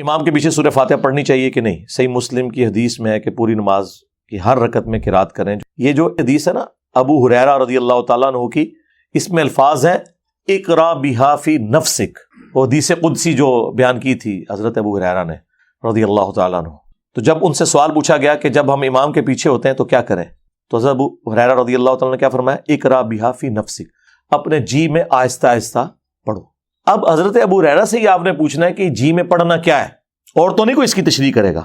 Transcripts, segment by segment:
امام کے پیچھے سورہ فاتحہ پڑھنی چاہیے کہ نہیں؟ صحیح مسلم کی حدیث میں ہے کہ پوری نماز کی ہر رکعت میں قرات کریں. یہ جو حدیث ہے نا ابو ہریرہ رضی اللہ تعالیٰ عنہ کی، اس میں الفاظ ہیں اقرا بہا فی نفسک. وہ حدیث قدسی جو بیان کی تھی حضرت ابو ہریرہ نے رضی اللہ تعالیٰ عنہ. تو جب ان سے سوال پوچھا گیا کہ جب ہم امام کے پیچھے ہوتے ہیں تو کیا کریں، تو حضرت ابو ہریرہ رضی اللہ تعالیٰ نے کیا فرمایا؟ اقرا بہا فی نفسک، اپنے جی میں آہستہ آہستہ پڑھو. اب حضرت ابو ہریرہ سے ہی آپ نے پوچھنا ہے کہ جی میں پڑھنا کیا ہے، اور تو نہیں کوئی اس کی تشریح کرے گا.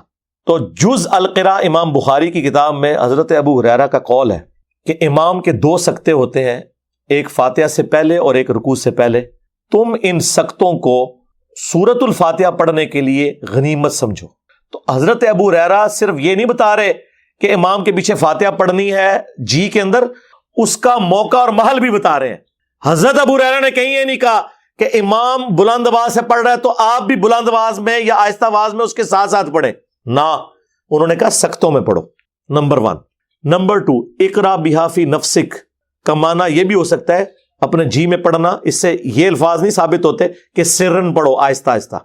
تو جز القراء امام بخاری کی کتاب میں حضرت ابو ہریرہ کا قول ہے کہ امام کے 2 سکتے ہوتے ہیں، ایک فاتحہ سے پہلے اور ایک رکوع سے پہلے. تم ان سکتوں کو سورۃ الفاتحہ پڑھنے کے لیے غنیمت سمجھو. تو حضرت ابو ہریرہ صرف یہ نہیں بتا رہے کہ امام کے پیچھے فاتحہ پڑھنی ہے جی کے اندر، اس کا موقع اور محل بھی بتا رہے ہیں. حضرت ابو ہریرہ نے کہیں یہ نہیں کہا کہ امام بلند آواز سے پڑھ رہا ہے تو آپ بھی بلند آواز میں یا آہستہ آواز میں اس کے ساتھ ساتھ پڑھیں. نہ، انہوں نے کہا سکتوں میں پڑھو. نمبر 1. نمبر 2، اقرا بہا فی نفسک کا معنی یہ بھی ہو سکتا ہے اپنے جی میں پڑھنا. اس سے یہ الفاظ نہیں ثابت ہوتے کہ سرن پڑھو، آہستہ آہستہ.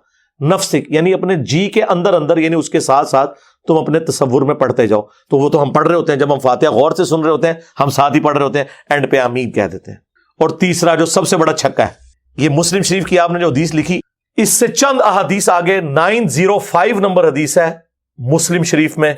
نفسک یعنی اپنے جی کے اندر اندر، یعنی اس کے ساتھ ساتھ تم اپنے تصور میں پڑھتے جاؤ. تو وہ تو ہم پڑھ رہے ہوتے ہیں، جب ہم فاتحہ غور سے سن رہے ہوتے ہیں ہم ساتھ ہی پڑھ رہے ہوتے ہیں، اینڈ پہ آمین کہہ دیتے ہیں. اور تیسرا جو سب سے بڑا چھکا ہے، یہ مسلم شریف کی آپ نے جو حدیث لکھی، اس سے چند احادیث آگے 905 نمبر حدیث ہے مسلم شریف میں،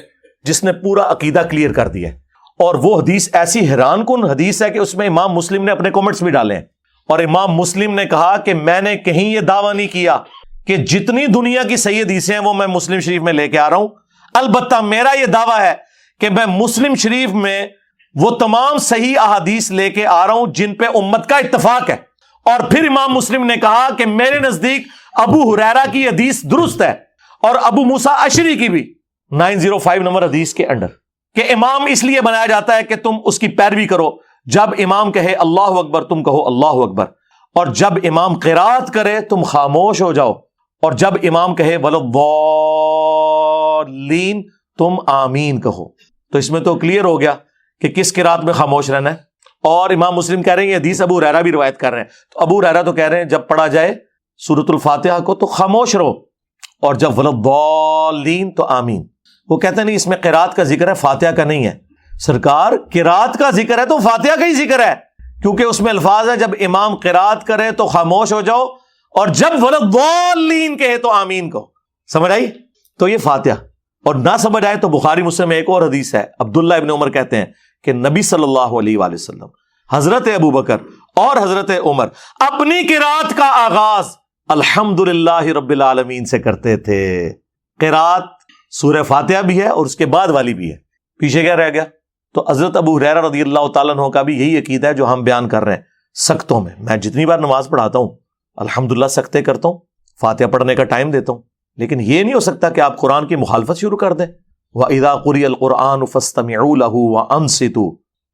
جس نے پورا عقیدہ کلیئر کر دیا ہے. اور وہ حدیث ایسی حیران کن حدیث ہے کہ اس میں امام مسلم نے اپنے کومنٹس بھی ڈالے ہیں. اور امام مسلم نے کہا کہ میں نے کہیں یہ دعویٰ نہیں کیا کہ جتنی دنیا کی صحیح حدیثیں ہیں وہ میں مسلم شریف میں لے کے آ رہا ہوں. البتہ میرا یہ دعویٰ ہے کہ میں مسلم شریف میں وہ تمام صحیح احادیث لے کے آ رہا ہوں جن پہ امت کا اتفاق ہے. اور پھر امام مسلم نے کہا کہ میرے نزدیک ابو ہریرہ کی حدیث درست ہے اور ابو موسیٰ اشعری کی بھی 905 نمبر حدیث کے انڈر، کہ امام اس لیے بنایا جاتا ہے کہ تم اس کی پیروی کرو. جب امام کہے اللہ اکبر تم کہو اللہ اکبر، اور جب امام قرات کرے تم خاموش ہو جاؤ، اور جب امام کہے ولضالین تم آمین کہو. تو اس میں تو کلیئر ہو گیا کہ کس قرات میں خاموش رہنا ہے. اور امام مسلم کہہ رہے ہیں یہ حدیث ابو ہریرہ بھی روایت کر رہے ہیں. تو ابو ہریرہ تو کہہ رہے ہیں جب پڑھا جائے سورۃ الفاتحہ کو تو خاموش رہو، اور جب ولضالین تو آمین. وہ کہتے ہیں نہیں اس میں قرات کا ذکر ہے، فاتحہ کا نہیں ہے. سرکار قرات کا ذکر ہے تو فاتحہ کا ہی ذکر ہے، کیونکہ اس میں الفاظ ہے جب امام قرات کرے تو خاموش ہو جاؤ، اور جب ولضالین کہے تو آمین کہو. سمجھ آئی؟ تو یہ فاتحہ. اور نہ سمجھ آئے تو بخاری مسلم میں ایک اور حدیث ہے، عبداللہ ابن عمر کہتے ہیں کہ نبی صلی اللہ علیہ وآلہ وسلم، حضرت ابو بکر اور حضرت عمر اپنی قرات کا آغاز الحمدللہ رب العالمین سے کرتے تھے. قرات سورہ فاتحہ بھی ہے اور اس کے بعد والی بھی ہے، پیچھے کیا رہ گیا؟ تو حضرت ابو ہریرہ رضی اللہ تعالیٰ عنہ کا بھی یہی عقیدہ ہے جو ہم بیان کر رہے ہیں. سکتوں میں جتنی بار نماز پڑھاتا ہوں الحمدللہ سکتے کرتا ہوں، فاتحہ پڑھنے کا ٹائم دیتا ہوں. لیکن یہ نہیں ہو سکتا کہ آپ قرآن کی مخالفت شروع کر دیں. وَإِذَا قُرِئَ الْقُرْآنُ فَاسْتَمِعُوا لَهُ وَأَنصِتُوا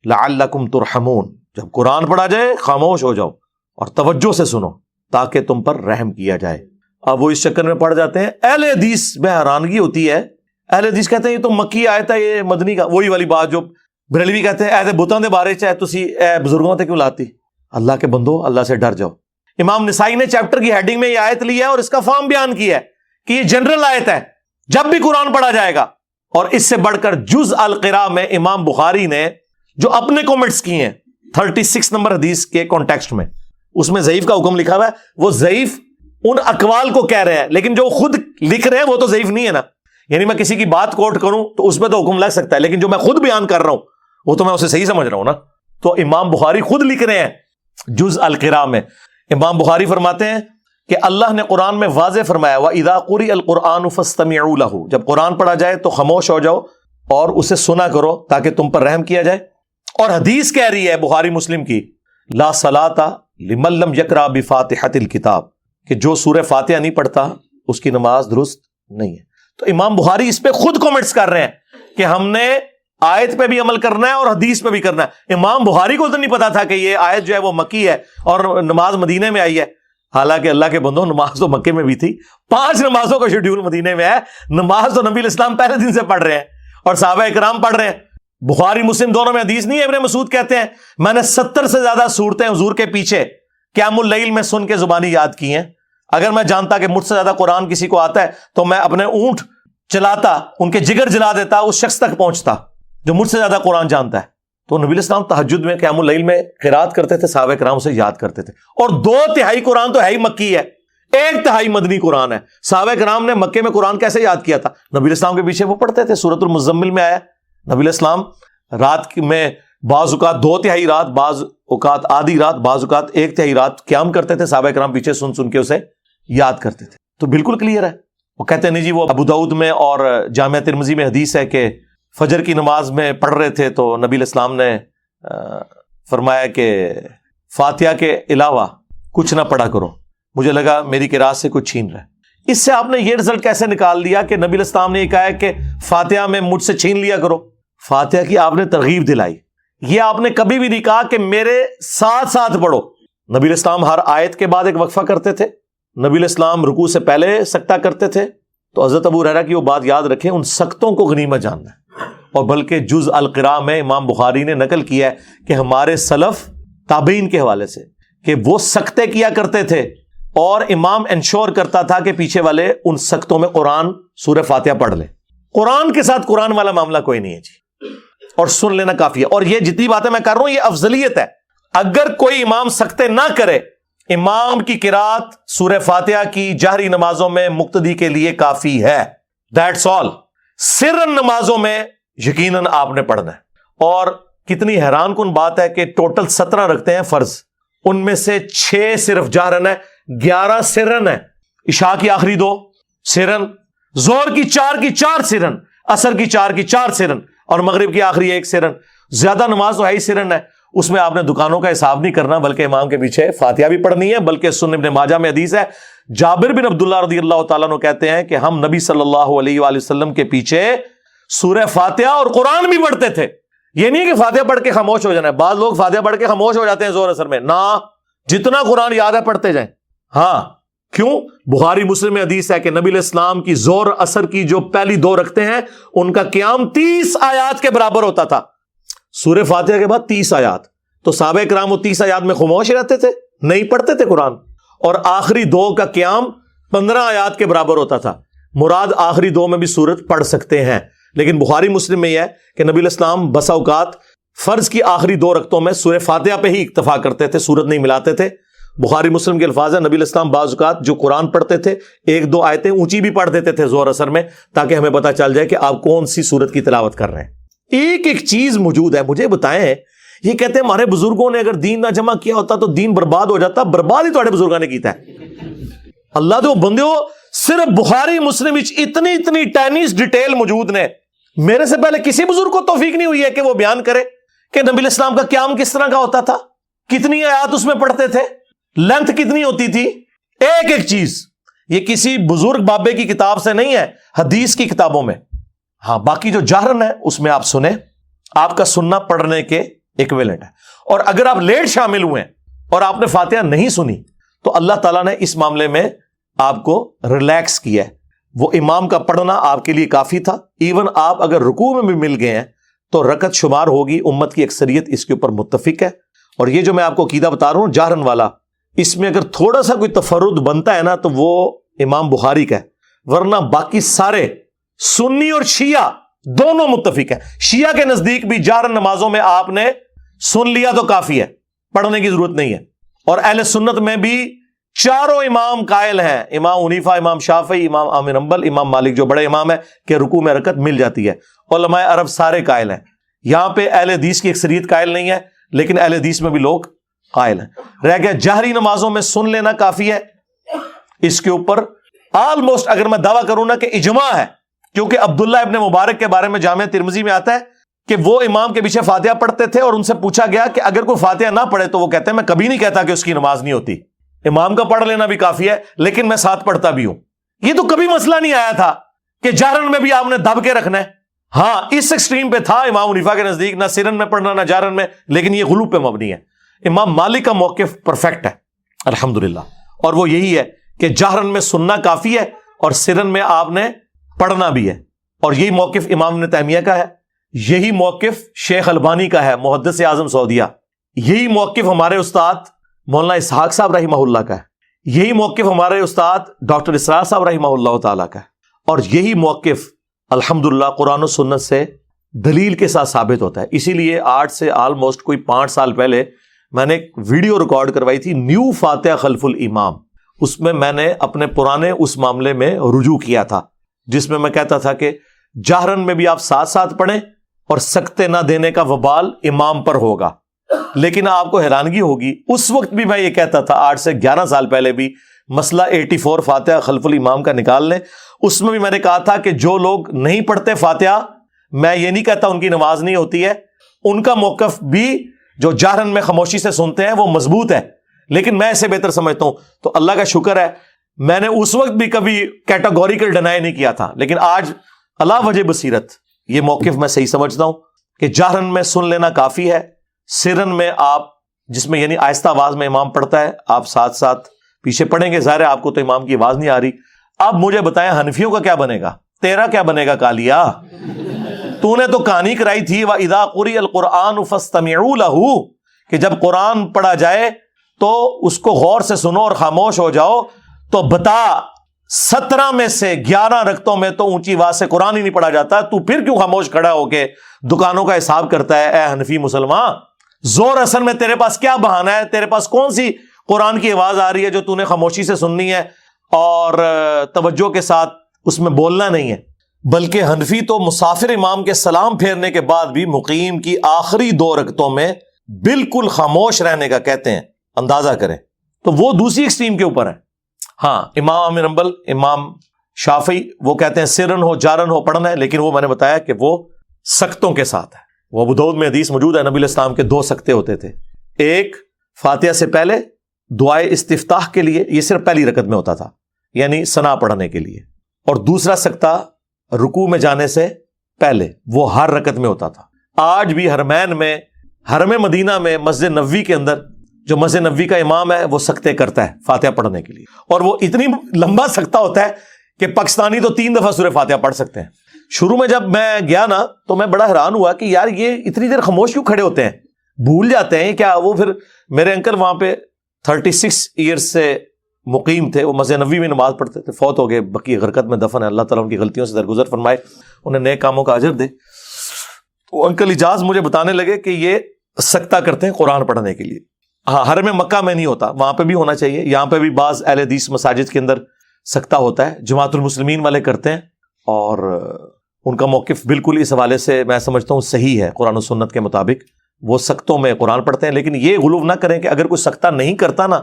لَعَلَّكُمْ تُرْحَمُونَ. جب قرآن پڑھا جائے خاموش ہو جاؤ اور توجہ سے سنو تاکہ تم پر رحم کیا جائے. اب وہ اس چکر میں پڑ جاتے ہیں. اہل حدیث میں حیرانگی ہوتی ہے، اہل حدیث کہتے ہیں یہ تو مکی آیت ہے، یہ مدنی کا. وہی والی بات جو بریلوی کہتے ہیں اہل بتاں دے بارے چاہے تسی اے بزرگوں تے کیوں لاتی. اللہ کے بندو اللہ سے ڈر جاؤ. امام نسائی نے چیپٹر کی ہیڈنگ میں یہ آیت لی ہے اور اس کا فارم بیان کیا ہے کہ یہ جنرل آیت ہے جب بھی قرآن پڑھا جائے گا. اور اس سے بڑھ کر جز القراء میں امام بخاری نے جو اپنے کومنٹس کیے ہیں 36 نمبر حدیث کے کانٹیکسٹ میں، اس میں ضعیف کا حکم لکھا ہوا ہے. وہ ضعیف ان اقوال کو کہہ رہے ہیں، لیکن جو خود لکھ رہے ہیں وہ تو ضعیف نہیں ہے نا. یعنی میں کسی کی بات کوٹ کروں تو اس میں تو حکم لگ سکتا ہے، لیکن جو میں خود بیان کر رہا ہوں وہ تو میں اسے صحیح سمجھ رہا ہوں نا. تو امام بخاری خود لکھ رہے ہیں جز القراء میں. امام بخاری فرماتے ہیں کہ اللہ نے قرآن میں واضح فرمایا وَإِذَا قُرِئَ الْقُرْآنُ فَاسْتَمِعُوا لَهُ. جب قرآن پڑھا جائے تو خاموش ہو جاؤ اور اسے سنا کرو تاکہ تم پر رحم کیا جائے. اور حدیث کہہ رہی ہے بخاری مسلم کی لا صلاۃ لمن لم یقرأ بفاتحۃ الکتاب، کہ جو سورہ فاتحہ نہیں پڑھتا اس کی نماز درست نہیں ہے. تو امام بخاری اس پہ خود کومنٹس کر رہے ہیں کہ ہم نے آیت پہ بھی عمل کرنا ہے اور حدیث پہ بھی کرنا ہے. امام بخاری کو تو نہیں پتا تھا کہ یہ آیت جو ہے وہ مکی ہے اور نماز مدینے میں آئی ہے. حالانکہ اللہ کے بندوں نماز تو مکے میں بھی تھی، 5 نمازوں کا شیڈیول مدینے میں ہے. نماز تو نبی الاسلام پہلے دن سے پڑھ رہے ہیں اور صحابہ اکرام پڑھ رہے ہیں. بخاری مسلم دونوں میں حدیث نہیں ہے. ابن مسعود کہتے ہیں میں نے 70 سے زیادہ صورتیں حضور کے پیچھے قیام اللیل میں سن کے زبانی یاد کی ہیں. اگر میں جانتا کہ مجھ سے زیادہ قرآن کسی کو آتا ہے تو میں اپنے اونٹ چلاتا، ان کے جگر جلا دیتا، اس شخص تک پہنچتا جو مجھ سے زیادہ قرآن جانتا ہے۔ تو نبی الاسلام تہجد میں قیام اللیل میں قرات کرتے تھے، صحابہ کرام اسے یاد کرتے تھے، اور 2/3 قرآن تو ہے ہی مکی ہے، 1/3 مدنی قرآن ہے۔ صحابہ کرام نے مکے میں قرآن کیسے یاد کیا تھا؟ نبی الاسلام کے پیچھے وہ پڑھتے تھے۔ سورۃ المزمل میں آیا نبی الاسلام رات میں بعض اوقات 2/3 رات، بعض اوقات آدھی رات، بعض اوقات 1/3 رات قیام کرتے تھے، صحابہ کرام پیچھے سن سن کے اسے یاد کرتے تھے۔ تو بالکل کلیئر ہے۔ وہ کہتے ہیں نہیں جی، وہ ابو داؤد میں اور جامعہ ترمذی میں حدیث ہے کہ فجر کی نماز میں پڑھ رہے تھے تو نبی الاسلام نے فرمایا کہ فاتحہ کے علاوہ کچھ نہ پڑھا کرو، مجھے لگا میری قرات سے کچھ چھین رہا ہے۔ اس سے آپ نے یہ رزلٹ کیسے نکال دیا کہ نبی الاسلام نے یہ کہا ہے کہ فاتحہ میں مجھ سے چھین لیا کرو؟ فاتحہ کی آپ نے ترغیب دلائی، یہ آپ نے کبھی بھی نہیں کہا کہ میرے ساتھ ساتھ پڑھو۔ نبی الاسلام ہر آیت کے بعد ایک وقفہ کرتے تھے، نبی الاسلام رکوع سے پہلے سکتہ کرتے تھے۔ تو حضرت ابو ہریرہ کی وہ بات یاد رکھیں، ان سکتوں کو غنیمت جاننا ہے۔ اور بلکہ جز القراء میں امام بخاری نے نقل کیا ہے کہ ہمارے سلف تابعین کے حوالے سے کہ وہ سکتے کیا کرتے تھے، اور امام انشور کرتا تھا کہ پیچھے والے ان سکتوں میں قرآن سورہ فاتحہ پڑھ لیں۔ قرآن کے ساتھ قرآن والا معاملہ کوئی نہیں ہے جی، اور سن لینا کافی ہے۔ اور یہ جتنی باتیں میں کر رہا ہوں یہ افضلیت ہے۔ اگر کوئی امام سکتے نہ کرے، امام کی قرات سورہ فاتحہ کی جہری نمازوں میں مقتدی کے لیے کافی ہے، دیٹس آل۔ سرن نمازوں میں یقیناً آپ نے پڑھنا ہے۔ اور کتنی حیران کن بات ہے کہ ٹوٹل 17 رکھتے ہیں فرض، ان میں سے 6 صرف جہرن ہے، 11 سرن ہے۔ عشاء کی آخری 2 سرن، ظہر کی 4 کی 4 سرن، عصر کی 4 کی 4 سرن، اور مغرب کی آخری 1 سرن۔ زیادہ نماز تو ہے ہی سرن ہے، اس میں آپ نے دکانوں کا حساب نہیں کرنا، بلکہ امام کے پیچھے فاتحہ بھی پڑھنی ہے۔ بلکہ سنن ابن ماجہ میں حدیث ہے، جابر بن عبداللہ رضی اللہ تعالیٰ عنہ کہتے ہیں کہ ہم نبی صلی اللہ علیہ وآلہ وسلم کے پیچھے سورہ فاتحہ اور قرآن بھی پڑھتے تھے۔ یہ نہیں کہ فاتحہ پڑھ کے خاموش ہو جانا ہے، بعض لوگ فاتحہ پڑھ کے خاموش ہو جاتے ہیں ظہر اثر میں، نہ، جتنا قرآن یاد ہے پڑھتے جائیں۔ ہاں، کیوں؟ بخاری مسلم میں حدیث ہے کہ نبی علیہ السلام کی ظہر اثر کی جو پہلی 2 رکھتے ہیں ان کا قیام 30 آیات کے برابر ہوتا تھا۔ سورہ فاتحہ کے بعد 30 آیات، تو صحابہ کرام وہ 30 آیات میں خاموش رہتے تھے، نہیں پڑھتے تھے قرآن۔ اور آخری 2 کا قیام 15 آیات کے برابر ہوتا تھا۔ مراد آخری 2 میں بھی سورت پڑھ سکتے ہیں، لیکن بخاری مسلم میں یہ ہے کہ نبی علیہ السلام بسا اوقات فرض کی آخری 2 رکعتوں میں سورہ فاتحہ پہ ہی اکتفا کرتے تھے، سورت نہیں ملاتے تھے۔ بخاری مسلم کے الفاظ ہیں، نبی علیہ السلام بعض اوقات جو قرآن پڑھتے تھے 1-2 آیتیں اونچی بھی پڑھ دیتے تھے ظہر اثر میں، تاکہ ہمیں پتہ چل جائے کہ آپ کون سی سورت کی تلاوت کر رہے ہیں۔ ایک ایک چیز موجود ہے۔ مجھے بتائیں، یہ کہتے ہیں ہمارے بزرگوں نے اگر دین نہ جمع کیا ہوتا تو دین برباد ہو جاتا۔ برباد ہی تھوڑے بزرگوں نے کیتا ہے۔ اللہ دو بندیو، صرف بخاری مسلم اتنی ٹینیس ڈیٹیل موجود نے، میرے سے پہلے کسی بزرگ کو توفیق نہیں ہوئی ہے کہ وہ بیان کرے کہ نبی علیہ السلام کا قیام کس طرح کا ہوتا تھا، کتنی آیات اس میں پڑھتے تھے، لینتھ کتنی ہوتی تھی، ایک ایک چیز۔ یہ کسی بزرگ بابے کی کتاب سے نہیں ہے، حدیث کی کتابوں میں۔ ہاں، باقی جو جہرن ہے اس میں آپ سنیں، آپ کا سننا پڑھنے کے ایکویلنٹ ہے۔ اور اگر آپ لیٹ شامل ہوئے اور آپ نے فاتحہ نہیں سنی تو اللہ تعالیٰ نے اس معاملے میں آپ کو ریلیکس کیا ہے۔ وہ امام کا پڑھنا آپ کے لیے کافی تھا۔ ایون آپ اگر رکوع میں بھی مل گئے ہیں تو رکعت شمار ہوگی، امت کی اکثریت اس کے اوپر متفق ہے۔ اور یہ جو میں آپ کو عقیدہ بتا رہا ہوں جہرن والا، اس میں اگر تھوڑا سا کوئی تفرد بنتا ہے نا تو وہ امام بخاری کا ہے، ورنہ باقی سارے سنی اور شیعہ دونوں متفق ہیں۔ شیعہ کے نزدیک بھی جہرن نمازوں میں آپ نے سن لیا تو کافی ہے، پڑھنے کی ضرورت نہیں ہے۔ اور اہل سنت میں بھی چاروں امام قائل ہیں، امام حنیفہ، امام شافعی، امام احمد بن حنبل، امام مالک جو بڑے امام ہے، کہ رکوع میں رکعت مل جاتی ہے۔ علماء عرب سارے قائل ہیں۔ یہاں پہ اہل حدیث کی اکثریت قائل نہیں ہے، لیکن اہل حدیث میں بھی لوگ قائل ہیں۔ رہ گیا جہری نمازوں میں سن لینا کافی ہے، اس کے اوپر آلموسٹ اگر میں دعویٰ کروں نا کہ اجماع ہے، کیونکہ عبداللہ ابن مبارک کے بارے میں جامعہ ترمذی میں آتا ہے کہ وہ امام کے پیچھے فاتحہ پڑھتے تھے، اور ان سے پوچھا گیا کہ اگر کوئی فاتحہ نہ پڑھے تو وہ کہتے ہیں میں کبھی نہیں کہتا کہ اس کی نماز نہیں ہوتی، امام کا پڑھ لینا بھی کافی ہے، لیکن میں ساتھ پڑھتا بھی ہوں۔ یہ تو کبھی مسئلہ نہیں آیا تھا کہ جہرن میں بھی آپ نے دب کے رکھنا ہے۔ ہاں، اس ایکسٹریم پہ تھا امام حنیفہ کے نزدیک، نہ سرن میں پڑھنا نہ جہرن میں، لیکن یہ غلو پہ مبنی ہے۔ امام مالک کا موقف پرفیکٹ ہے الحمدللہ، اور وہ یہی ہے کہ جہرن میں سننا کافی ہے اور سرن میں آپ نے پڑھنا بھی ہے۔ اور یہی موقف امام ابن تیمیہ کا ہے، یہی موقف شیخ البانی کا ہے، محدث اعظم سعودیہ، یہی موقف ہمارے استاد مولانا اسحاق صاحب رحمہ اللہ کا ہے، یہی موقف ہمارے استاد ڈاکٹر اسرار صاحب رحمہ اللہ تعالیٰ کا ہے، اور یہی موقف الحمدللہ قرآن و سنت سے دلیل کے ساتھ ثابت ہوتا ہے. اسی لیے آج سے آلموسٹ کوئی 5 سال پہلے میں نے ایک ویڈیو ریکارڈ کروائی تھی، نیو فاتحہ خلف الامام. اس میں میں نے اپنے پرانے اس معاملے میں رجوع کیا تھا، جس میں میں کہتا تھا کہ جہرن میں بھی آپ ساتھ ساتھ پڑھیں اور سکتے نہ دینے کا وبال امام پر ہوگا. لیکن آپ کو حیرانگی ہوگی، اس وقت بھی میں یہ کہتا تھا، آج سے 11 سال پہلے بھی، مسئلہ 84 فاتحہ خلف الامام کا نکال لیں، اس میں بھی میں نے کہا تھا کہ جو لوگ نہیں پڑھتے فاتحہ، میں یہ نہیں کہتا ان کی نماز نہیں ہوتی ہے، ان کا موقف بھی جو جہرن میں خاموشی سے سنتے ہیں وہ مضبوط ہے، لیکن میں اسے بہتر سمجھتا ہوں. تو اللہ کا شکر ہے میں نے اس وقت بھی کبھی کیٹاگوریکل ڈینائی نہیں کیا تھا، لیکن آج اللہ وجہ بصیرت یہ موقف میں صحیح سمجھتا ہوں کہ جہرن میں سن لینا کافی ہے. سرن میں آپ، جس میں یعنی آہستہ آواز میں امام پڑھتا ہے، آپ ساتھ ساتھ پیچھے پڑھیں گے. ظاہر ہے آپ کو تو امام کی آواز نہیں آ رہی. اب مجھے بتائیں حنفیوں کا کیا بنے گا، تیرا کیا بنے گا کالیا؟ تو نے تو کہانی کرائی تھی وَإِذَا قُرِئَ الْقُرْآنُ فَاسْتَمِعُوا لَهُ، کہ جب قرآن پڑھا جائے تو اس کو غور سے سنو اور خاموش ہو جاؤ. تو بتا 17 میں سے 11 رکعتوں میں تو اونچی آواز سے قرآن ہی نہیں پڑھا جاتا، تو پھر کیوں خاموش کھڑا ہو کے دکانوں کا حساب کرتا ہے؟ اے حنفی مسلمان، زور اثر میں تیرے پاس کیا بہانہ ہے؟ تیرے پاس کون سی قرآن کی آواز آ رہی ہے جو تو نے خاموشی سے سننی ہے اور توجہ کے ساتھ اس میں بولنا نہیں ہے؟ بلکہ حنفی تو مسافر امام کے سلام پھیرنے کے بعد بھی مقیم کی آخری 2 رکعتوں میں بالکل خاموش رہنے کا کہتے ہیں. اندازہ کریں، تو وہ دوسری ایکسٹریم کے اوپر ہے. ہاں، امام احمد حنبل، امام شافعی، وہ کہتے ہیں سرن ہو جارن ہو پڑھنا ہے، لیکن وہ میں نے بتایا کہ وہ سکتوں کے ساتھ ہے. وہ ابو داؤد میں حدیث موجود ہے، نبی علیہ السلام کے 2 سکتے ہوتے تھے. ایک فاتحہ سے پہلے دعائے استفتاح کے لیے، یہ صرف پہلی رکعت میں ہوتا تھا، یعنی ثنا پڑھنے کے لیے، اور دوسرا سکتہ رکوع میں جانے سے پہلے، وہ ہر رکعت میں ہوتا تھا. آج بھی حرمین میں، حرم مدینہ میں، مسجد نبوی کے اندر جو مسجد نبوی کا امام ہے وہ سکتے کرتا ہے فاتحہ پڑھنے کے لیے، اور وہ اتنی لمبا سکتہ ہوتا ہے کہ پاکستانی تو 3 دفعہ سورہ فاتحہ پڑھ سکتے ہیں. شروع میں جب میں گیا نا تو میں بڑا حیران ہوا کہ یار یہ اتنی دیر خاموش کیوں کھڑے ہوتے ہیں، بھول جاتے ہیں کیا؟ وہ پھر میرے انکل وہاں پہ 36 ایئرز سے مقیم تھے، وہ مسجد نبوی میں نماز پڑھتے تھے، فوت ہو گئے، بقی غرقت میں دفن ہے. اللہ تعالیٰ ان کی غلطیوں سے درگزر فرمائے، انہیں نیک کاموں کا اجر دے. تو انکل اجاز مجھے بتانے لگے کہ یہ سکتہ کرتے ہیں قرآن پڑھنے کے لیے. ہاں، حرم مکہ میں نہیں ہوتا، وہاں پہ بھی ہونا چاہیے. یہاں پہ بھی بعض اہل حدیث مساجد کے اندر سکتہ ہوتا ہے، جماعت المسلمین والے کرتے ہیں، اور ان کا موقف بالکل اس حوالے سے میں سمجھتا ہوں صحیح ہے. قرآن و سنت کے مطابق وہ سکتوں میں قرآن پڑھتے ہیں. لیکن یہ غلو نہ کریں کہ اگر کوئی سکتہ نہیں کرتا نا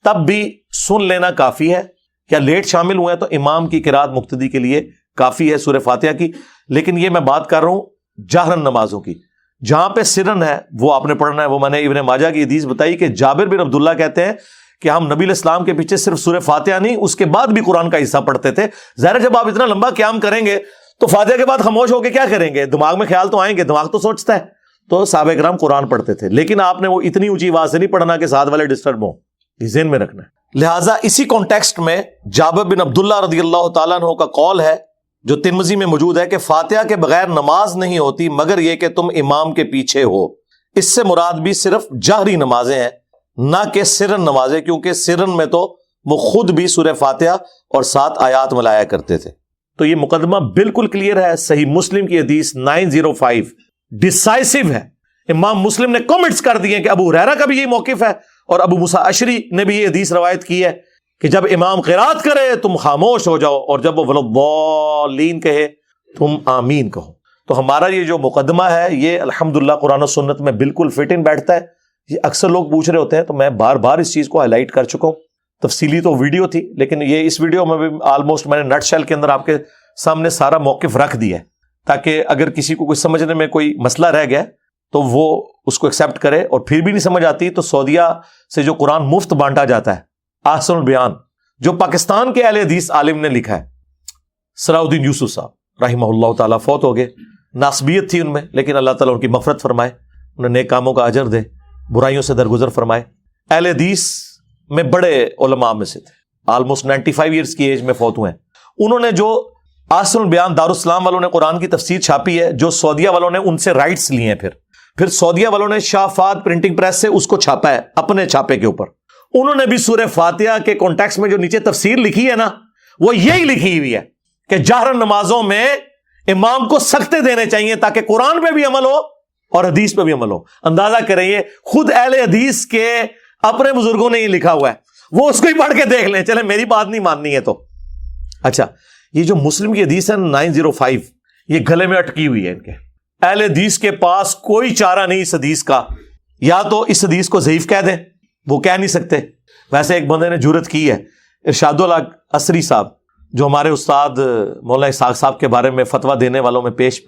تب بھی سن لینا کافی ہے. کیا لیٹ شامل ہوئے ہیں تو امام کی قرات مقتدی کے لیے کافی ہے سورہ فاتحہ کی. لیکن یہ میں بات کر رہا ہوں جہرن نمازوں کی، جہاں پہ سرن ہے وہ آپ نے پڑھنا ہے. وہ میں نے ابن ماجہ کی حدیث بتائی کہ جابر بن عبداللہ کہتے ہیں کہ ہم نبی علیہ السلام کے پیچھے صرف سورہ فاتحہ نہیں، اس کے بعد بھی قرآن کا حصہ پڑھتے تھے. ظاہر جب آپ اتنا لمبا قیام کریں گے تو فاتحہ کے بعد خاموش ہو کے کیا کریں گے؟ دماغ میں خیال تو آئیں گے، دماغ تو سوچتا ہے. تو صحابہ کرام قرآن پڑھتے تھے، لیکن آپ نے وہ اتنی اونچی آواز سے نہیں پڑھنا کہ ساتھ والے ڈسٹرب ہوں، یہ ذہن میں رکھنا ہے. لہٰذا اسی کانٹیکسٹ میں جابر بن عبداللہ رضی اللہ تعالیٰ عنہ کا قول ہے جو ترمذی میں موجود ہے کہ فاتحہ کے بغیر نماز نہیں ہوتی مگر یہ کہ تم امام کے پیچھے ہو. اس سے مراد بھی صرف جہری نمازیں ہیں، نہ کہ سرن نمازیں، کیونکہ سرن میں تو وہ خود بھی سورہ فاتحہ اور 7 آیات ملایا کرتے تھے. تو یہ مقدمہ بالکل کلیئر ہے. صحیح مسلم کی حدیث 905 ڈیسائسو ہے. امام مسلم نے کمنٹس کر دیے کہ ابو ہریرہ کا بھی یہی موقف ہے، اور ابو موسیٰ اشعری نے بھی یہ حدیث روایت کی ہے کہ جب امام قرات کرے تم خاموش ہو جاؤ، اور جب وہ وَلَضَّالِّينَ کہے تم آمین کہو. تو ہمارا یہ جو مقدمہ ہے یہ الحمدللہ قرآن و سنت میں بالکل فٹ ان بیٹھتا ہے. یہ اکثر لوگ پوچھ رہے ہوتے ہیں تو میں بار بار اس چیز کو ہائی لائٹ کر چکا ہوں. تفصیلی تو ویڈیو تھی، لیکن یہ اس ویڈیو میں بھی آلموسٹ میں نے نٹ شیل کے اندر آپ کے سامنے سارا موقف رکھ دیا ہے، تاکہ اگر کسی کو کچھ سمجھنے میں کوئی مسئلہ رہ گیا تو وہ اس کو ایکسیپٹ کرے، اور پھر بھی نہیں سمجھ آتی تو سعودیہ سے جو قرآن مفت بانٹا جاتا ہے، احسن البیان، جو پاکستان کے اہل حدیث عالم نے لکھا ہے، صلاح الدین یوسف صاحب رحمہ اللہ تعالیٰ فوت ہو گئے. ناسبیت تھی ان میں، لیکن اللہ تعالیٰ ان کی مغفرت فرمائے، انہیں نیک کاموں کا اجر دے، برائیوں سے درگزر فرمائے. اہل حدیث میں بڑے علماء میں سے تھے، آلموسٹ 95 ایئرز کی ایج میں فوت ہوئے ہیں. انہوں نے جو احسن البیان دارالاسلام والوں نے قرآن کی تفسیر چھاپی ہے، جو سعودیہ والوں نے ان سے رائٹس لیے ہیں، پھر سعودیہ والوں نے شاہ فہد پرنٹنگ پریس سے اس کو چھاپا ہے اپنے چھاپے کے اوپر. انہوں نے بھی سورہ فاتحہ کے کانٹیکسٹ میں جو نیچے تفسیر لکھی ہے نا، وہ یہی لکھی ہوئی ہے کہ جہرن نمازوں میں امام کو سختے دینے چاہیے تاکہ قرآن پہ بھی عمل ہو اور حدیث پہ بھی عمل ہو۔ اندازہ کریں، یہ خود اہل حدیث کے اپنے بزرگوں نے یہ لکھا ہوا ہے، وہ اس کو ہی پڑھ کے دیکھ لیں، چلیں میری بات نہیں ماننی ہے تو۔ اچھا، یہ جو مسلم کی حدیث ہے 905، یہ گلے میں اٹکی ہوئی ہے ان کے۔ اہل حدیث کے پاس کوئی چارہ نہیں اس حدیث کا، یا تو اس حدیث کو ضعیف کہہ دیں، وہ کہہ نہیں سکتے۔ ویسے ایک بندے نے جرت کی ہے، ارشاد الحق عصری صاحب، جو ہمارے استاد مولانا اسحاق صاحب کے بارے میں فتویٰ دینے والوں میں پیش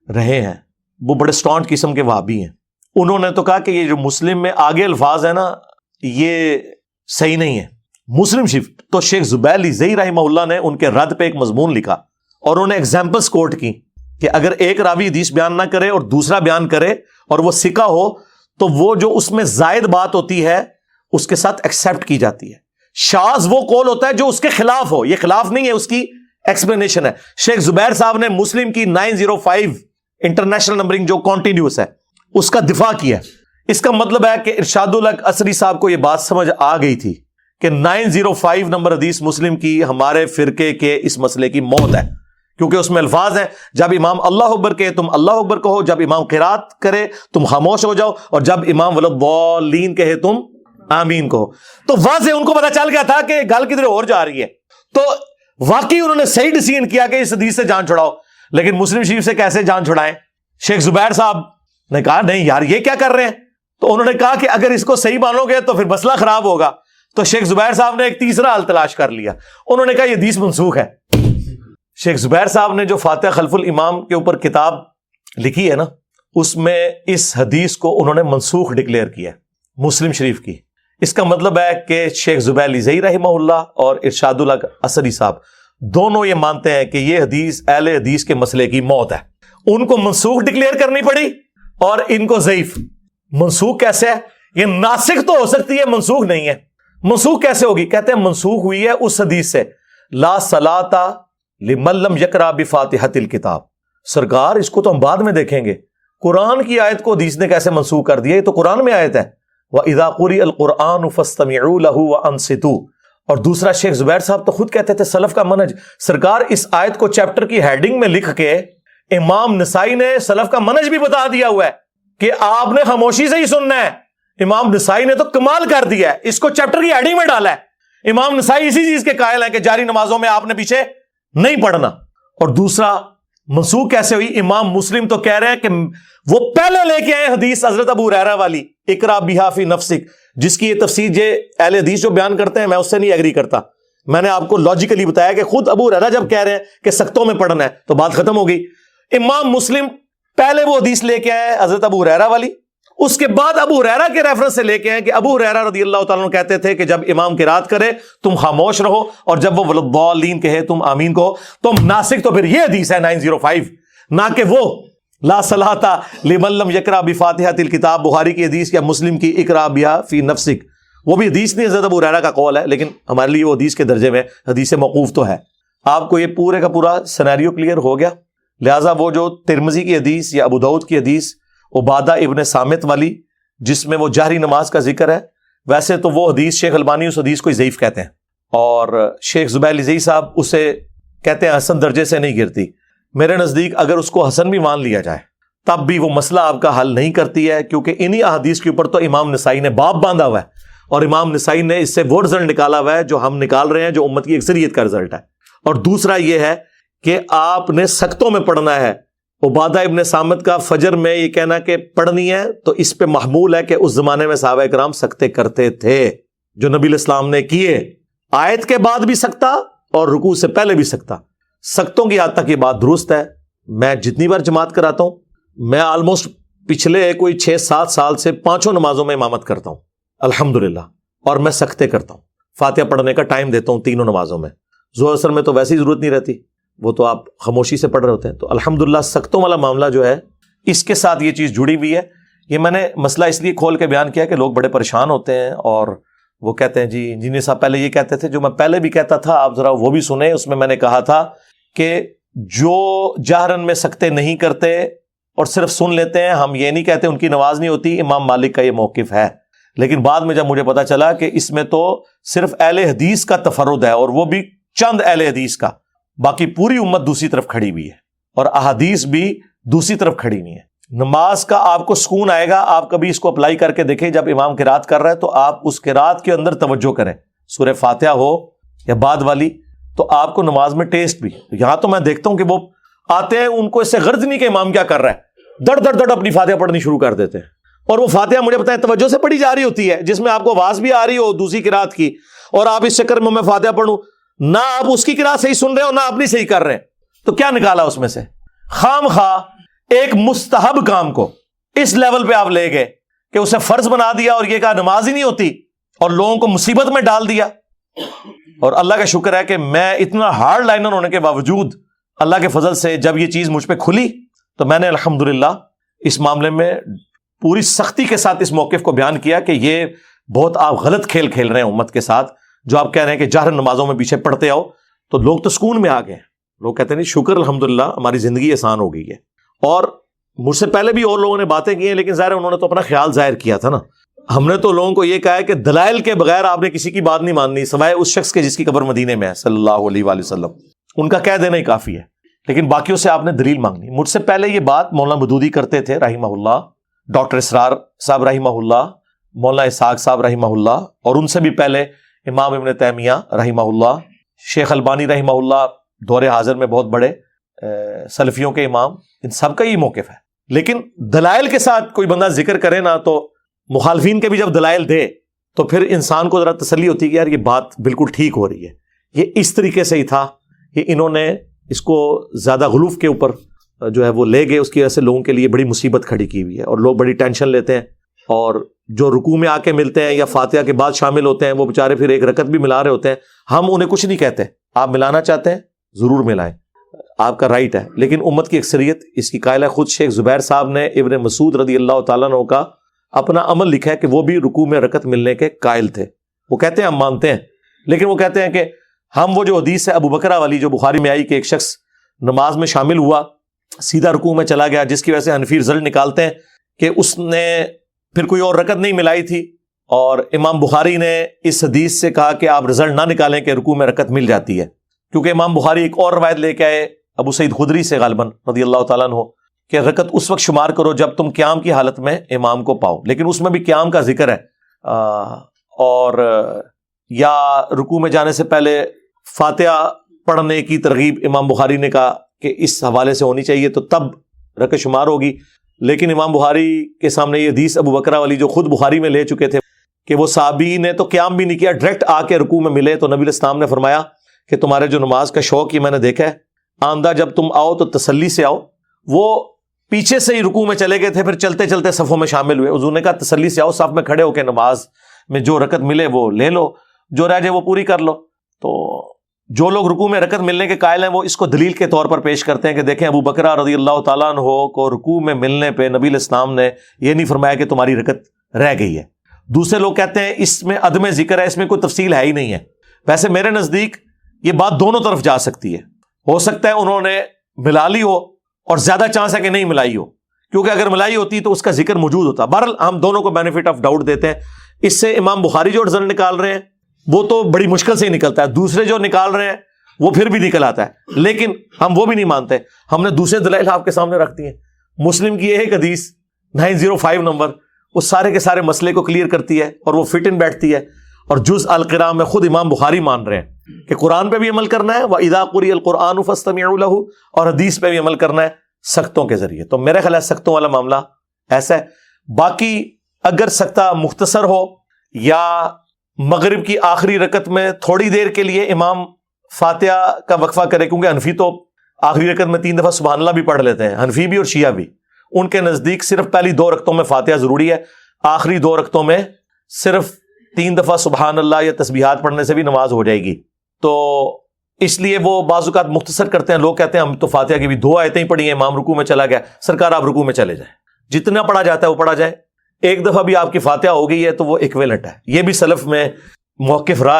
رہے ہیں، وہ بڑے اسٹانٹ قسم کے وہابی ہیں۔ انہوں نے تو کہا کہ یہ جو مسلم میں آگے الفاظ ہیں نا، یہ صحیح نہیں ہے۔ مسلم شریف تو شیخ زبیر لیزئی رحمہ اللہ نے ان کے رد پہ ایک مضمون لکھا اور انہوں نے ایگزامپلس کوٹ کی کہ اگر ایک راوی حدیث بیان نہ کرے اور دوسرا بیان کرے اور وہ ثقہ ہو تو وہ جو اس میں زائد بات ہوتی ہے اس کے ساتھ ایکسیپٹ کی جاتی ہے۔ شاذ وہ قول ہوتا ہے جو اس کے خلاف ہو، یہ خلاف نہیں ہے، اس کی ایکسپلینیشن ہے۔ شیخ زبیر صاحب نے مسلم کی 905 انٹرنیشنل نمبرنگ جو کانٹینیوس ہے اس کا دفاع کیا۔ اس کا مطلب ہے کہ ارشاد الحق عصری صاحب کو یہ بات سمجھ آ گئی تھی کہ 905 نمبر حدیث مسلم کی ہمارے فرقے کے اس مسئلے کی موت ہے، کیونکہ اس میں الفاظ ہیں جب امام اللہ اکبر کہے تم اللہ اکبر کہو، جب امام قرات کرے تم خاموش ہو جاؤ، اور جب امام ولضالین کہے تم آمین کہو۔ تو واضح ان کو پتا چل گیا تھا کہ گل کدھر اور جا رہی ہے، تو واقعی انہوں نے صحیح ڈیسیژن کیا کہ اس حدیث سے جان چھڑاؤ۔ لیکن مسلم شریف سے کیسے جان چھڑائیں؟ شیخ زبیر صاحب نے کہا نہیں یار یہ کیا کر رہے ہیں، تو انہوں نے کہا کہ اگر اس کو صحیح مانو گے تو پھر مسئلہ خراب ہوگا۔ تو شیخ زبیر صاحب نے ایک تیسرا حل تلاش کر لیا، انہوں نے کہا یہ حدیث منسوخ ہے۔ شیخ زبیر صاحب نے جو فاتحہ خلف الامام کے اوپر کتاب لکھی ہے نا، اس میں اس حدیث کو انہوں نے منسوخ ڈکلیئر کیا مسلم شریف کی۔ اس کا مطلب ہے کہ شیخ زبیر لیزئی رحمہ اللہ اور ارشاد الحق عصری صاحب دونوں یہ مانتے ہیں کہ یہ حدیث اہل حدیث کے مسئلے کی موت ہے، ان کو منسوخ ڈکلیئر کرنی پڑی اور ان کو ضعیف۔ منسوخ کیسے ہے؟ یہ ناسخ تو ہو سکتی ہے، منسوخ نہیں ہے۔ منسوخ کیسے ہوگی؟ کہتے ہیں منسوخ ہوئی ہے اس حدیث سے لا صلاۃ لمن لم یقرأ بفاتحۃ الکتاب۔ سرکار اس کو تو ہم بعد میں دیکھیں گے، قرآن کی آیت کو حدیث نے کیسے منسوخ کر دیا؟ یہ تو قرآن میں آیت ہے وَإِذَا قُرِئَ الْقُرْآنُ فَاسْتَمِعُوا لَهُ وَأَنصِتُوا۔ اور دوسرا شیخ زبیر صاحب تو خود کہتے تھے سلف کا منہج، سرکار اس آیت کو چیپٹر کی ہیڈنگ میں لکھ کے امام نسائی نے سلف کا منہج بھی بتا دیا ہوا ہے کہ آپ نے خاموشی سے ہی سننا ہے۔ امام نسائی نے تو کمال کر دیا ہے، اس کو چیپٹر کی ہیڈنگ میں ڈالا ہے۔ امام نسائی اسی چیز کے قائل ہیں کہ جاری نمازوں میں آپ نے پیچھے نہیں پڑھنا۔ اور دوسرا منسوخ کیسے ہوئی؟ امام مسلم تو کہہ رہے ہیں کہ وہ پہلے لے کے آئے حدیث حضرت ابو ہریرہ والی اقرا بہا فی نفسک، جس کی یہ تفسیر اہل حدیث جو بیان کرتے ہیں میں اس سے نہیں ایگری کرتا۔ میں نے آپ کو لاجیکلی بتایا کہ خود ابو ہریرہ جب کہہ رہے ہیں کہ سختوں میں پڑھنا ہے تو بات ختم ہو گئی۔ امام مسلم پہلے وہ حدیث لے کے آئے حضرت ابو ہریرہ والی، اس کے بعد ابو ہریرہ کے ریفرنس سے لے کے آئے کہ ابو ہریرہ رضی اللہ تعالیٰ عنہ کہتے تھے کہ جب امام قرات کرے تم خاموش رہو، اور جب وہ ولضالین کہے تم آمین کہو۔ تو ناسخ تو پھر یہ حدیث ہے 905، نہ کہ وہ لا صلاۃ لمن لم یقرأ بفاتحۃ الکتاب، بخاری کی حدیث یا مسلم کی اقرا بہا فی نفسک۔ وہ بھی حدیث نہیں، حضرت ابو ہریرہ کا قول ہے، لیکن ہمارے لیے وہ حدیث کے درجے میں حدیث موقوف تو ہے۔ آپ کو یہ پورے کا پورا سینیریو کلیئر ہو گیا؟ لہٰذا وہ جو ترمذی کی حدیث یا ابو داؤد کی حدیث عبادہ ابن صامت والی جس میں وہ جہری نماز کا ذکر ہے، ویسے تو وہ حدیث شیخ البانی اس حدیث کو ضعیف کہتے ہیں، اور شیخ زبیر لیزئی صاحب اسے کہتے ہیں حسن درجے سے نہیں گرتی۔ میرے نزدیک اگر اس کو حسن بھی مان لیا جائے تب بھی وہ مسئلہ آپ کا حل نہیں کرتی ہے، کیونکہ انہی احادیث کے اوپر تو امام نسائی نے باب باندھا ہوا ہے، اور امام نسائی نے اس سے وہ رزلٹ نکالا ہوا ہے جو ہم نکال رہے ہیں، جو امت کی اکثریت کا رزلٹ ہے۔ اور دوسرا یہ ہے کہ آپ نے سختوں میں پڑھنا ہے۔ عبادہ ابن صامت کا فجر میں یہ کہنا کہ پڑھنی ہے تو اس پہ محمول ہے کہ اس زمانے میں صحابہ کرام سکتے کرتے تھے جو نبی علیہ السلام نے کیے، آیت کے بعد بھی سکتا اور رکوع سے پہلے بھی سکتا۔ سختوں کی حد تک یہ بات درست ہے۔ میں جتنی بار جماعت کراتا ہوں، میں آلموسٹ پچھلے کوئی 6-7 سال سے 5 نمازوں میں امامت کرتا ہوں الحمدللہ، اور میں سکتے کرتا ہوں، فاتحہ پڑھنے کا ٹائم دیتا ہوں 3 نمازوں میں۔ ظہر اثر میں تو ویسے ہی ضرورت نہیں رہتی، وہ تو آپ خاموشی سے پڑھ رہے ہوتے ہیں۔ تو الحمدللہ سختوں والا معاملہ جو ہے اس کے ساتھ یہ چیز جڑی ہوئی ہے۔ یہ میں نے مسئلہ اس لیے کھول کے بیان کیا کہ لوگ بڑے پریشان ہوتے ہیں، اور وہ کہتے ہیں جی انجینئر صاحب پہلے یہ کہتے تھے، جو میں پہلے بھی کہتا تھا آپ ذرا وہ بھی سنیں۔ اس میں میں نے کہا تھا کہ جو جہرن میں سکتے نہیں کرتے اور صرف سن لیتے ہیں، ہم یہ نہیں کہتے ان کی نماز نہیں ہوتی، امام مالک کا یہ موقف ہے، لیکن بعد میں جب مجھے پتا چلا کہ اس میں تو صرف اہل حدیث کا تفرد ہے، اور وہ بھی چند اہل حدیث کا، باقی پوری امت دوسری طرف کھڑی ہوئی ہے، اور احادیث بھی دوسری طرف کھڑی ہوئی ہے۔ نماز کا آپ کو سکون آئے گا، آپ کبھی اس کو اپلائی کر کے دیکھیں، جب امام قرات کر رہا ہے تو آپ اس قرات کے اندر توجہ کریں، سورہ فاتحہ ہو یا بعد والی، تو آپ کو نماز میں ٹیسٹ بھی۔ یہاں تو میں دیکھتا ہوں کہ وہ آتے ہیں، ان کو اس سے غرض نہیں کہ امام کیا کر رہا ہے، دڑ دڑ دڑ اپنی فاتحہ پڑھنی شروع کر دیتے ہیں، اور وہ فاتحہ مجھے بتائیں توجہ سے پڑھی جا رہی ہوتی ہے، جس میں آپ کو آواز بھی آ رہی ہو دوسری قرات کی، اور آپ اس چکر میں فاتحہ پڑھوں، نہ آپ اس کی قرات صحیح سن رہے ہو نہ اپنی صحیح کر رہے ہیں، تو کیا نکالا اس میں سے؟ خام خواہ ایک مستحب کام کو اس لیول پہ آپ لے گئے کہ اسے فرض بنا دیا، اور یہ کہا نماز ہی نہیں ہوتی، اور لوگوں کو مصیبت میں ڈال دیا۔ اور اللہ کا شکر ہے کہ میں اتنا ہارڈ لائنر ہونے کے باوجود اللہ کے فضل سے جب یہ چیز مجھ پہ کھلی تو میں نے الحمدللہ اس معاملے میں پوری سختی کے ساتھ اس موقف کو بیان کیا کہ یہ بہت آپ غلط کھیل کھیل رہے ہیں امت کے ساتھ، جو آپ کہہ رہے ہیں کہ جہر نمازوں میں پیچھے پڑھتے آؤ، تو لوگ تو سکون میں آ گئے، لوگ کہتے ہیں شکر الحمدللہ ہماری زندگی آسان ہو گئی ہے۔ اور مجھ سے پہلے بھی اور لوگوں نے باتیں کی ہیں، لیکن ظاہر انہوں نے تو اپنا خیال ظاہر کیا تھا نا۔ ہم نے تو لوگوں کو یہ کہا ہے کہ دلائل کے بغیر آپ نے کسی کی بات نہیں ماننی، سوائے اس شخص کے جس کی قبر مدینے میں ہے صلی اللہ علیہ وآلہ وسلم، ان کا کہہ دینا ہی کافی ہے، لیکن باقیوں سے آپ نے دلیل مانگنی۔ مجھ سے پہلے یہ بات مولانا مودودی کرتے تھے رحمہ اللہ، ڈاکٹر اسرار صاحب رحمہ اللہ، مولانا اسحاق صاحب رحمہ اللہ، اور ان سے بھی پہلے امام ابن تیمیہ رحمہ اللہ، شیخ البانی رحمہ اللہ، دور حاضر میں بہت بڑے سلفیوں کے امام، ان سب کا یہ موقف ہے۔ لیکن دلائل کے ساتھ کوئی بندہ ذکر کرے نا، تو مخالفین کے بھی جب دلائل دے تو پھر انسان کو ذرا تسلی ہوتی ہے کہ یار یہ بات بالکل ٹھیک ہو رہی ہے، یہ اس طریقے سے ہی تھا، کہ انہوں نے اس کو زیادہ غلوف کے اوپر جو ہے وہ لے گئے، اس کی وجہ سے لوگوں کے لیے بڑی مصیبت کھڑی کی ہوئی ہے، اور لوگ بڑی ٹینشن لیتے ہیں، اور جو رکوع میں آ کے ملتے ہیں یا فاتحہ کے بعد شامل ہوتے ہیں وہ بیچارے پھر ایک رکعت بھی ملا رہے ہوتے ہیں، ہم انہیں کچھ نہیں کہتے، آپ ملانا چاہتے ہیں ضرور ملائیں، آپ کا رائٹ ہے، لیکن امت کی اکثریت اس کی قائل ہے۔ خود شیخ زبیر صاحب نے ابن مسعود رضی اللہ تعالیٰ عنہ کا اپنا عمل لکھا ہے کہ وہ بھی رکوع میں رکعت ملنے کے قائل تھے، وہ کہتے ہیں ہم مانتے ہیں، لیکن وہ کہتے ہیں کہ ہم وہ جو حدیث ہے ابو بکرہ والی جو بخاری میں آئی کہ ایک شخص نماز میں شامل ہوا سیدھا رکوع میں چلا گیا، جس کی وجہ سے حنفی رزلٹ نکالتے ہیں کہ اس نے پھر کوئی اور رکعت نہیں ملائی تھی، اور امام بخاری نے اس حدیث سے کہا کہ آپ رزلٹ نہ نکالیں کہ رکوع میں رکعت مل جاتی ہے، کیونکہ امام بخاری ایک اور روایت لے کے آئے ابو سعید خدری سے غالباً رضی اللہ تعالیٰ عنہ کہ رکعت اس وقت شمار کرو جب تم قیام کی حالت میں امام کو پاؤ، لیکن اس میں بھی قیام کا ذکر ہے، اور یا رکوع میں جانے سے پہلے فاتحہ پڑھنے کی ترغیب امام بخاری نے کہا کہ اس حوالے سے ہونی چاہیے تو تب رکعت شمار ہوگی، لیکن امام بخاری کے سامنے یہ حدیث ابو بکرہ والی جو خود بخاری میں لے چکے تھے کہ وہ صحابی نے تو قیام بھی نہیں کیا، ڈائریکٹ آ کے رکوع میں ملے، تو نبی علیہ السلام نے فرمایا کہ تمہارے جو نماز کا شوق یہ میں نے دیکھا ہے، آندہ جب تم آؤ تو تسلی سے آؤ۔ وہ پیچھے سے ہی رکوع میں چلے گئے تھے، پھر چلتے چلتے صفوں میں شامل ہوئے، حضور نے کہا تسلی سے آؤ، صف میں کھڑے ہو کے نماز میں جو رکعت ملے وہ لے لو، جو رہ جائے وہ پوری کر لو۔ تو جو لوگ رکوع میں رکعت ملنے کے قائل ہیں وہ اس کو دلیل کے طور پر پیش کرتے ہیں کہ دیکھیں ابو بکرہ رضی اللہ تعالیٰ عنہ کو رکوع میں ملنے پہ نبی علیہ السلام نے یہ نہیں فرمایا کہ تمہاری رکعت رہ گئی ہے۔ دوسرے لوگ کہتے ہیں اس میں عدم ذکر ہے، اس میں کوئی تفصیل ہے ہی نہیں ہے۔ ویسے میرے نزدیک یہ بات دونوں طرف جا سکتی ہے، ہو سکتا ہے انہوں نے ملا لی ہو اور زیادہ چانس ہے کہ نہیں ملائی ہو، کیونکہ اگر ملائی ہوتی تو اس کا ذکر موجود ہوتا۔ بہرحال ہم دونوں کو بینیفٹ آف ڈاؤٹ دیتے ہیں۔ اس سے امام بخاری جو رزلٹ نکال رہے ہیں وہ تو بڑی مشکل سے ہی نکلتا ہے، دوسرے جو نکال رہے ہیں وہ پھر بھی نکل آتا ہے، لیکن ہم وہ بھی نہیں مانتے، ہم نے دوسرے دلائل آپ کے سامنے رکھ دی ہیں۔ مسلم کی ایک حدیث 905 نمبر وہ سارے کے سارے مسئلے کو کلیئر کرتی ہے اور وہ فٹ ان بیٹھتی ہے، اور جز القراء میں خود امام بخاری مان رہے ہیں کہ قرآن پہ بھی عمل کرنا ہے، وَإِذَا قُرِئَ الْقُرْآنُ فَاسْتَمِعُوا لَهُ، اور حدیث پہ بھی عمل کرنا ہے سختوں کے ذریعے۔ تو میرے خیال ہے سختوں والا معاملہ ایسا ہے۔ باقی اگر سختہ مختصر ہو یا مغرب کی آخری رکعت میں تھوڑی دیر کے لیے امام فاتحہ کا وقفہ کرے، کیونکہ حنفی تو آخری رکعت میں 3 دفعہ سبحان اللہ بھی پڑھ لیتے ہیں، حنفی بھی اور شیعہ بھی، ان کے نزدیک صرف پہلی 2 رکعتوں میں فاتحہ ضروری ہے، آخری 2 رکعتوں میں صرف 3 دفعہ سبحان اللہ یا تسبیحات پڑھنے سے بھی نماز ہو جائے گی۔ تو اس لیے وہ بعض اوقات مختصر کرتے ہیں، لوگ کہتے ہیں ہم تو فاتحہ کی بھی 2 آیتیں ہی پڑھی ہیں، امام رکوع میں چلا گیا، سرکار آپ رکوع میں چلے جائیں، جتنا پڑھا جاتا ہے وہ پڑھا جائے، ایک دفعہ بھی آپ کی فاتحہ ہو گئی ہے تو وہ ایکویلنٹ ہے۔ یہ بھی سلف میں موقف رہا